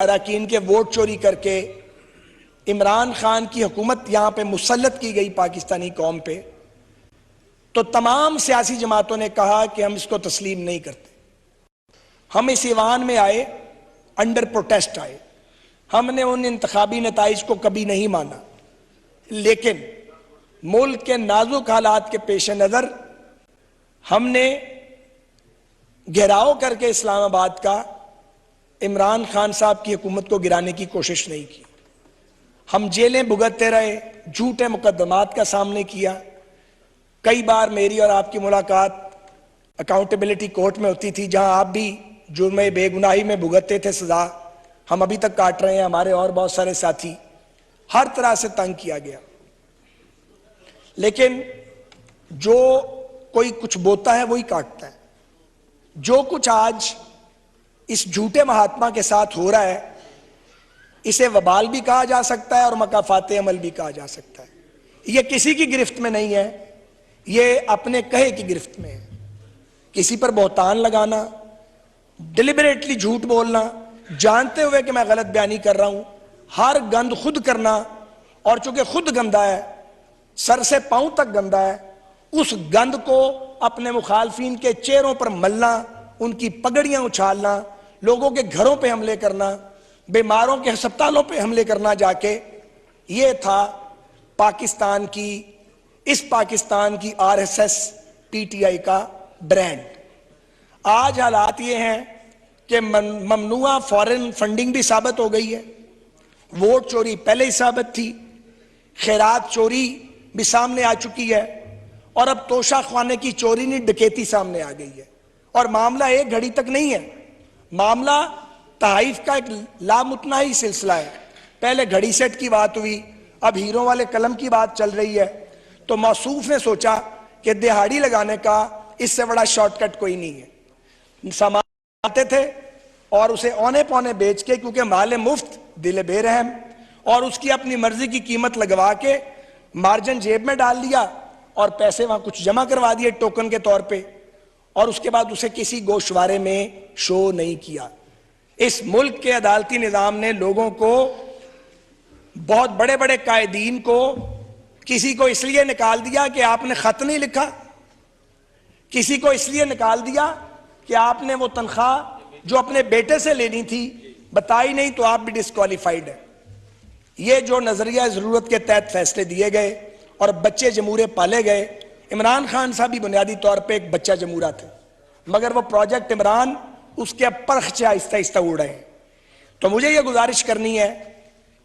अरकान के वोट चोरी करके इमरान खान की हुकूमत यहां पे मुसल्लत की गई पाकिस्तानी कौम पे, तो तमाम सियासी जमातों ने कहा कि हम इसको तस्लीम नहीं करते। हम इस ईवान में आए, अंडर प्रोटेस्ट आए, हमने उन इंतखाबी नताइज को कभी नहीं माना, लेकिन मुल्क के नाजुक हालात के पेश नज़र हमने घेराव करके इस्लामाबाद का इमरान खान साहब की हुकूमत को गिराने की कोशिश नहीं की। हम जेलें भुगतते रहे, झूठे मुकदमात का सामने किया। कई बार मेरी और आपकी मुलाकात अकाउंटेबिलिटी कोर्ट में होती थी, जहां आप भी जुर्म बेगुनाही में भुगतते थे सजा। हम अभी तक काट रहे हैं, हमारे और बहुत सारे साथी। हर तरह से तंग किया गया, लेकिन जो कोई कुछ बोता है वही काटता है। जो कुछ आज इस झूठे महात्मा के साथ हो रहा है, इसे वबाल भी कहा जा सकता है और मकाफात अमल भी कहा जा सकता है। यह किसी की गिरफ्त में नहीं है, यह अपने कहे की गिरफ्त में है। किसी पर बहुतान लगाना, डिलिबरेटली झूठ बोलना, जानते हुए कि मैं गलत बयानी कर रहा हूं, हर गंद खुद करना, और चूंकि खुद गंदा है, सर से पांव तक गंदा है, उस गंद को अपने मुखालफिन के चेहरों पर मलना, उनकी पगड़ियां उछालना, लोगों के घरों पे हमले करना, बीमारों के अस्पतालों पे हमले करना जाके, ये था इस पाकिस्तान की आरएसएस पीटीआई का ब्रांड। आज हालात ये हैं कि ममनुआ फॉरेन फंडिंग भी साबित हो गई है, वोट चोरी पहले ही साबित थी, खैरात चोरी भी सामने आ चुकी है, और अब तोशा खाने की चोरी नहीं डकैती सामने आ गई है। और मामला एक घड़ी तक नहीं है, मामला तहाइफ का एक लामुतनाही सिलसिला है। पहले घड़ी सेट की बात हुई, अब हीरो वाले कलम की बात चल रही है। तो मौसूफ ने सोचा कि दिहाड़ी लगाने का इससे बड़ा शॉर्टकट कोई नहीं है। सामान आते थे और उसे औने पौने बेच के, क्योंकि माल मुफ्त दिल बेरहम, और उसकी अपनी मर्जी की कीमत लगवा के मार्जिन जेब में डाल लिया और पैसे वहां कुछ जमा करवा दिए टोकन के तौर पे, और उसके बाद उसे किसी गोशवारे में शो नहीं किया। इस मुल्क के अदालती निजाम ने लोगों को, बहुत बड़े बड़े कायदीन को, किसी को इसलिए निकाल दिया कि आपने खत नहीं लिखा, किसी को इसलिए निकाल दिया कि आपने वो तनख्वाह जो अपने बेटे से लेनी थी बताई नहीं, तो आप भी डिस्क्वालिफाइड है। ये जो नजरिया जरूरत के तहत फैसले दिए गए और बच्चे जमूरे पाले गए। इमरान खान साहब भी बुनियादी तौर पे एक बच्चा जमूरा थे, मगर वो प्रोजेक्ट इमरान उसके परख आहिस्ता आहिस्ता उड़ रहे हैं। तो मुझे ये गुजारिश करनी है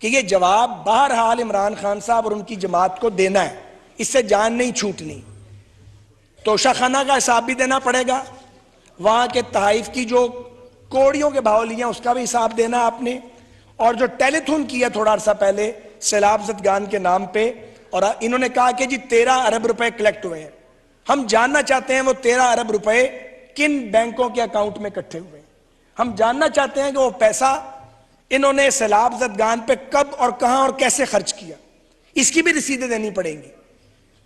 कि ये जवाब बहरहाल इमरान खान साहब और उनकी जमात को देना है, इससे जान नहीं छूटनी। तोशा खाना का हिसाब भी देना पड़ेगा, वहां के तहाइफ की जो कोड़ियों के भाव लिए उसका भी हिसाब देना आपने, और जो टेलीथॉन किया थोड़ा अर्सा पहले सैलाब ज़दगान के नाम पे, और इन्होंने कहा कि जी 13 अरब रुपए कलेक्ट हुए हैं। हम जानना चाहते हैं वो 13 अरब रुपए किन बैंकों के अकाउंट में इकट्ठे हुए हैं। हम जानना चाहते हैं कि वो पैसा इन्होंने सैलाब ज़दगान पे कब और कहां और कैसे खर्च किया, इसकी भी रसीदें देनी पड़ेंगी।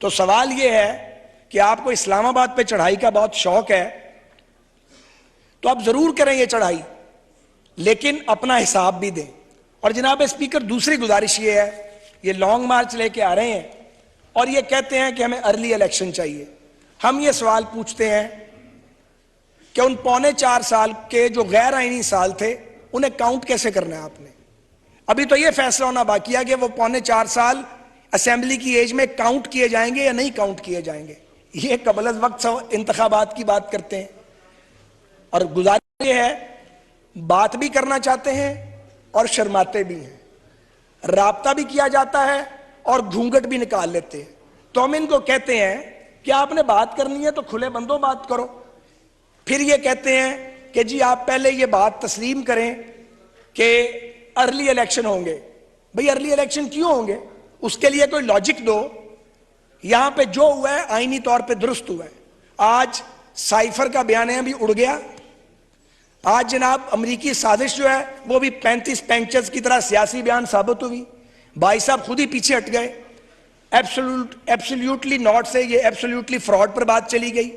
तो सवाल ये है कि आपको इस्लामाबाद पे चढ़ाई का बहुत शौक है, तो आप जरूर करें ये चढ़ाई, लेकिन अपना हिसाब भी दें। और जनाब स्पीकर, दूसरी गुजारिश ये है, ये लॉन्ग मार्च लेके आ रहे हैं और ये कहते हैं कि हमें अर्ली इलेक्शन चाहिए। हम ये सवाल पूछते हैं कि उन 4.25 साल के जो गैर आईनी साल थे, उन्हें काउंट कैसे करना है आपने? अभी तो ये फैसला होना बाकी है कि वो 4.25 साल असेंबली की एज में काउंट किए जाएंगे या नहीं काउंट किए जाएंगे। ये कबल वक्त इंतखाबात की बात करते हैं, और गुजारिश ये है, बात भी करना चाहते हैं और शर्माते भी हैं, राब्ता भी किया जाता है और घूंघट भी निकाल लेते हैं। तो हम इनको कहते हैं कि आपने बात करनी है तो खुले बंदों बात करो। फिर ये कहते हैं कि जी आप पहले ये बात तस्लीम करें कि अर्ली इलेक्शन होंगे। भाई अर्ली इलेक्शन क्यों होंगे? उसके लिए कोई लॉजिक दो। यहां पे जो हुआ है आईनी तौर पे दुरुस्त हुआ है। आज साइफर का बयान भी उड़ गया। आज जनाब अमरीकी साजिश जो है वो भी 35 पेंचर्स की तरह सियासी बयान साबित हुई। भाई साहब खुद ही पीछे हट गए। एब्सोल्यूटली नॉट से ये एब्सोल्यूटली फ्रॉड पर बात चली गई।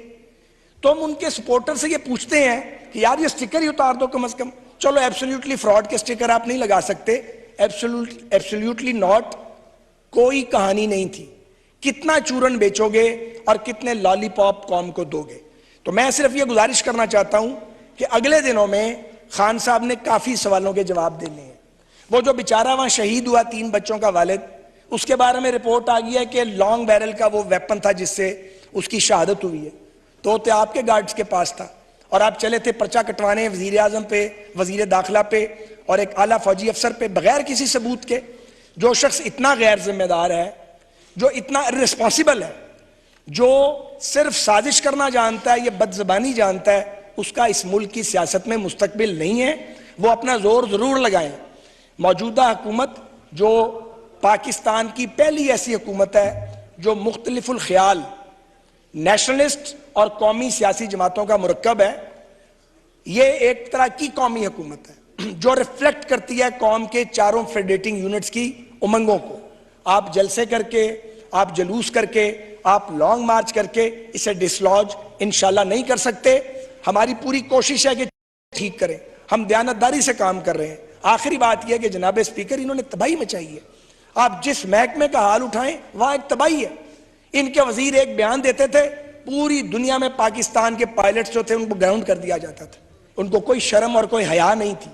तो हम उनके सपोर्टर से ये पूछते हैं कि यार ये स्टिकर ही उतार दो कम से कम, चलो एब्सोल्युटली फ्रॉड के स्टिकर आप नहीं लगा सकते, एब्सोल्युटली नॉट, कोई कहानी नहीं थी। कितना चूरन बेचोगे और कितने लॉलीपॉप कौम को दोगे? तो मैं सिर्फ ये गुजारिश करना चाहता हूं कि अगले दिनों में खान साहब ने काफी सवालों के जवाब देने हैं। वो जो बेचारा वहां शहीद हुआ 3 बच्चों का वालिद, उसके बारे में रिपोर्ट आ गई है कि लॉन्ग बैरल का वो वेपन था जिससे उसकी शहादत हुई है, तो आपके गार्ड्स के पास था और आप चले थे पर्चा कटवाने वजीर आजम पे, वजीर दाखिला पे और एक आला फौजी अफसर पे बगैर किसी सबूत के। जो शख्स इतना गैर जिम्मेदार है, जो इतना इर्रेस्पॉन्सिबल है, जो सिर्फ साजिश करना जानता है, ये बदजबानी जानता है, उसका इस मुल्क की सियासत में मुस्तकबिल नहीं है। वो अपना जोर जरूर लगाएं। मौजूदा हुकूमत जो पाकिस्तान की पहली ऐसी हुकूमत है जो मुख्तलिफुल ख्याल नेशनलिस्ट और कौमी सियासी जमातों का मुरक्कब है, ये एक तरह की कौमी हुकूमत है जो रिफ्लेक्ट करती है कौम के चारों फेडरेटिंग यूनिट्स की उमंगों को। आप जलसे करके, आप जलूस करके, आप लॉन्ग मार्च करके इसे डिसलॉज इंशाल्लाह नहीं कर सकते। हमारी पूरी कोशिश है कि ठीक करें, हम दयानतदारी से काम कर रहे हैं। आखिरी बात यह है कि जनाब स्पीकर, इन्होंने तबाही मचाई है। आप जिस महकमे का हाल उठाएं वहां एक तबाही है। इनके वजीर एक बयान देते थे, पूरी दुनिया में पाकिस्तान के पायलट्स जो थे उनको ग्राउंड कर दिया जाता था। उनको कोई शर्म और कोई हया नहीं थी।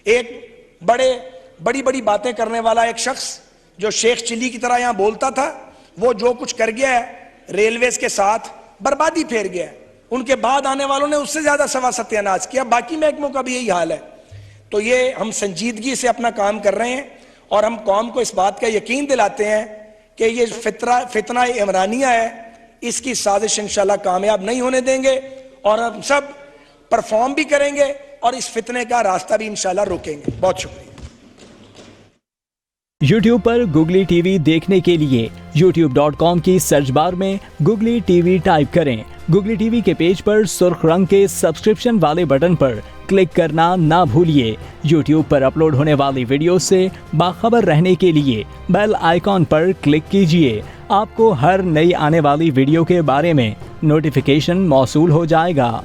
एक बड़ी बड़ी बातें करने वाला एक शख्स जो शेख चिली की तरह यहां बोलता था, वो जो कुछ कर गया है रेलवेज के साथ, बर्बादी फेर गया है। उनके बाद आने वालों ने उससे ज्यादा सवा सत्यानाश किया। बाकी महकमों का भी यही हाल है। तो ये हम संजीदगी से अपना काम कर रहे हैं और हम कौम को इस बात का यकीन दिलाते हैं कि ये फितना इमरानिया है, इसकी साजिश इंशाल्लाह कामयाब नहीं होने देंगे और हम सब परफॉर्म भी करेंगे और इस फितने का रास्ता भी इंशाल्लाह रोकेंगे। बहुत शुक्रिया। YouTube पर गुगली टीवी देखने के लिए youtube.com की सर्च बार में गुगली टीवी टाइप करें। गुगली टीवी के पेज पर सुर्ख रंग के सब्सक्रिप्शन वाले बटन पर क्लिक करना ना भूलिए। YouTube पर अपलोड होने वाली वीडियो से बाखबर रहने के लिए बेल आइकॉन पर क्लिक कीजिए। आपको हर नई आने वाली वीडियो के बारे में नोटिफिकेशन मौसूल हो जाएगा।